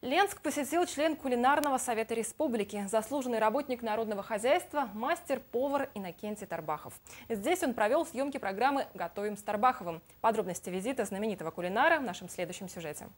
Ленск посетил член Кулинарного совета республики, заслуженный работник народного хозяйства, мастер-повар Иннокентий Тарбахов. Здесь он провел съемки программы «Готовим с Тарбаховым». Подробности визита знаменитого кулинара в нашем следующем сюжете.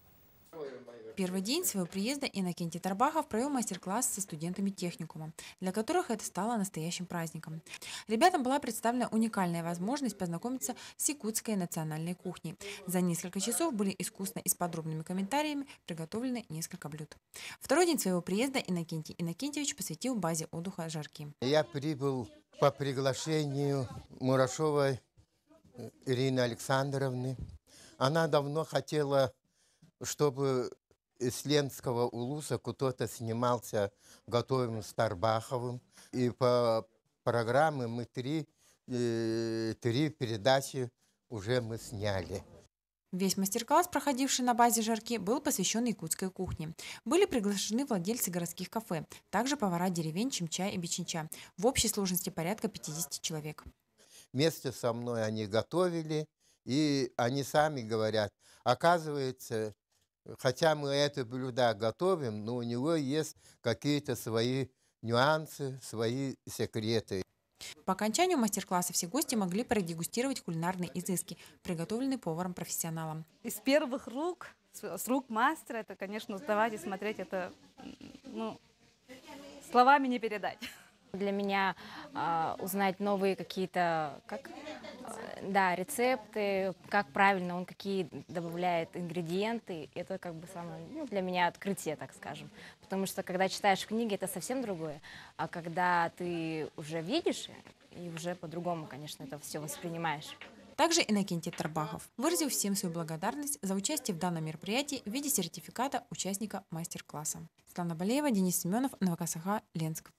Первый день своего приезда Иннокентий Тарбахов провел мастер-класс со студентами техникума, для которых это стало настоящим праздником. Ребятам была представлена уникальная возможность познакомиться с якутской национальной кухней. За несколько часов были искусно и с подробными комментариями приготовлены несколько блюд. Второй день своего приезда Иннокентий Иннокентьевич посвятил базе отдыха «Жарки». Я прибыл по приглашению Мурашовой Ирины Александровны. Она давно хотела, чтобы из Ленского улуса кто-то снимался «Готовим с Тарбаховым». И по программе мы три передачи уже мы сняли. Весь мастер-класс, проходивший на базе «Жарки», был посвящен якутской кухне. Были приглашены владельцы городских кафе, также повара деревень Чимча и Бичинча. В общей сложности порядка 50 человек. Вместе со мной они готовили, и они сами говорят, оказывается, хотя мы это блюдо готовим, но у него есть какие-то свои нюансы, свои секреты. По окончанию мастер-класса все гости могли продегустировать кулинарные изыски, приготовленные поваром-профессионалом. Из первых рук, с рук мастера, это, конечно, узнавать и смотреть, это словами не передать. Для меня узнать новые какие-то рецепты, как правильно он какие добавляет ингредиенты, это как бы самое для меня открытие, так скажем. Потому что когда читаешь книги, это совсем другое, а когда ты уже видишь и уже по-другому, конечно, это все воспринимаешь. Также Иннокентий Тарбахов выразил всем свою благодарность за участие в данном мероприятии в виде сертификата участника мастер-класса. Светлана Балеева, Денис Семенов, Новокасаха, Ленск.